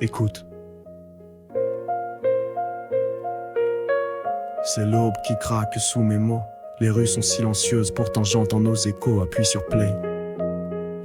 Écoute. C'est l'aube qui craque sous mes mots. Les rues sont silencieuses, pourtant j'entends nos échos. Appuie sur play.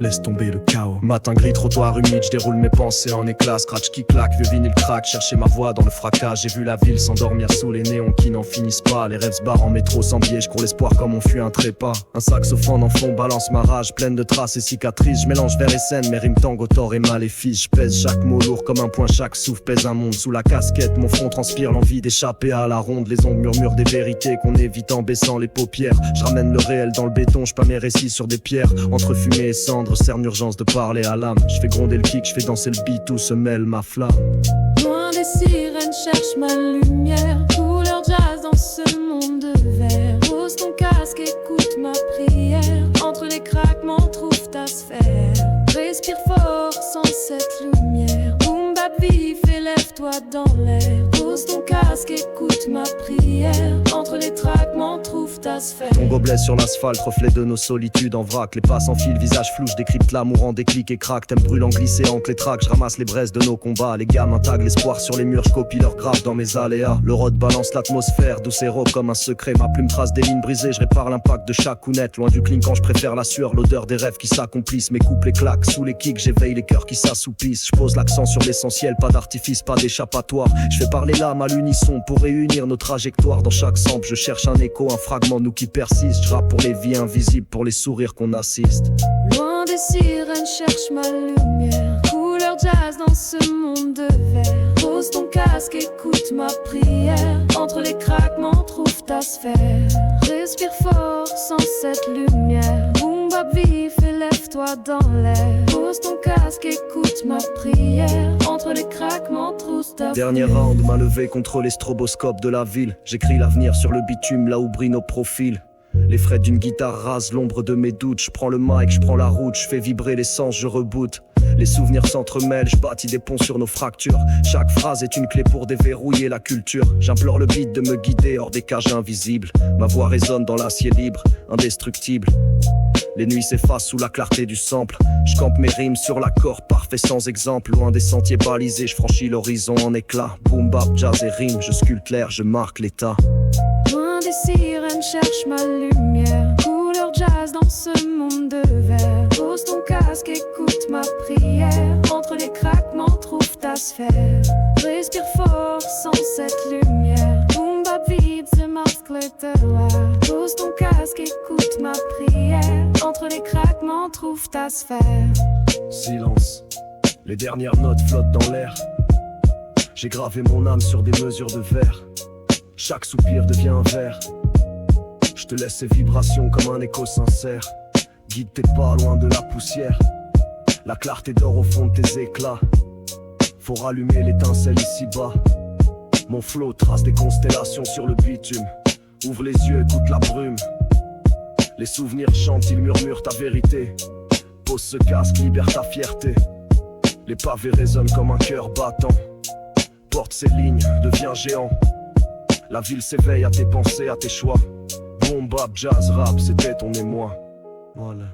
Laisse tomber le chaos. Matin gris, trottoir humide, je déroule mes pensées en éclats. Scratch qui claque, vieux vinyle craque. Chercher ma voix dans le fracas. J'ai vu la ville s'endormir sous les néons qui n'en finissent pas. Les rêves se barrent en métro sans biais. Je cours l'espoir comme on fuit un trépas. Un saxophone en fond balance ma rage, pleine de traces et cicatrices. Je mélange vers et scène, mes rimes tango, tort et maléfice. Je pèse chaque mot lourd comme un point, chaque souffle pèse un monde. Sous la casquette, mon front transpire l'envie d'échapper à la ronde. Les ongles murmurent des vérités qu'on évite en baissant les paupières. Je ramène le réel dans le béton, je pas mes récits sur des pierres. Entre fumée et cendre, cerne urgence de parler à l'âme. Je fais gronder le kick, je fais danser le beat, où se mêle ma flamme. Loin des sirènes, cherche ma lumière. Couleur jazz dans ce monde de verre. Pose ton casque, écoute ma prière. Entre les craquements, trouve ta sphère. Respire fort sans cette lumière. Boom bap vif, élève-toi dans l'air. Pose ton casque, écoute ma prière. Entre les craquements, trouve ta sphère. Mon gobelet sur l'asphalte, reflet de nos solitudes en vrac. Les pas sans fil, visage flou, je décrypte l'amour en déclic et craque. Thème brûlant, glissé entre les tracks, je ramasse les braises de nos combats. Les gamins taguent l'espoir sur les murs, je copie leurs graves dans mes aléas. Le rod balance l'atmosphère, douce et rauque comme un secret. Ma plume trace des lignes brisées, je répare l'impact de chaque counette. Loin du clinquant, je préfère la sueur, l'odeur des rêves qui s'accomplissent. Mes couples et claques, sous les kicks, j'éveille les cœurs qui s'assoupissent. Je pose l'accent sur l'essentiel, pas d'artifice, pas d'échappatoire. Je fais parler l'âme à l'unisson pour réunir nos trajectoires. Dans chaque sample, je cherche un écho, un fragment, nous qui persiste. Je rappe pour les vies invisibles, pour les sourires qu'on assiste. Loin des sirènes, cherche ma lumière. Couleur jazz dans ce monde de verre. Pose ton casque, écoute ma prière. Entre les craquements, trouve ta sphère. Respire fort sans cette lumière. Boom bap vif, élève-toi dans l'air. Pose ton casque, écoute ma prière. Entre les craquements, trouve ta sphère. Dernier round, main levée contre les stroboscopes de la ville. J'écris l'avenir sur le bitume, là où brillent nos profils. Les frais d'une guitare rasent l'ombre de mes doutes. Je prends le mic, je prends la route, je fais vibrer l'essence, je reboot. Les souvenirs s'entremêlent, je bâtis des ponts sur nos fractures. Chaque phrase est une clé pour déverrouiller la culture. J'implore le beat de me guider hors des cages invisibles. Ma voix résonne dans l'acier libre, indestructible. Les nuits s'effacent sous la clarté du sample. Je campe mes rimes sur l'accord parfait sans exemple. Loin des sentiers balisés, je franchis l'horizon en éclats. Boom bap, jazz et rime, je sculpte l'air, je marque l'état. Loin des sirènes, cherche ma lumière. Couleur jazz dans ce monde de verre. Pose ton casque, écoute ma prière. Entre les craquements, trouve ta sphère. Respire fort sans cette lumière. Boom bap vide, se masque là. Pose ton casque, écoute ma prière. Entre les craquements, trouve ta sphère. Silence, les dernières notes flottent dans l'air. J'ai gravé mon âme sur des mesures de verre. Chaque soupir devient un vers. Je te laisse ces vibrations comme un écho sincère. Guide tes pas loin de la poussière. La clarté dort au fond de tes éclats. Faut rallumer l'étincelle ici-bas. Mon flow trace des constellations sur le bitume. Ouvre les yeux, écoute la brume. Les souvenirs chantent, ils murmurent ta vérité. Pose ce casque, libère ta fierté. Les pavés résonnent comme un cœur battant. Porte ces lignes, deviens géant. La ville s'éveille à tes pensées, à tes choix. Boom bap, jazz, rap, c'était ton émoi. Voilà.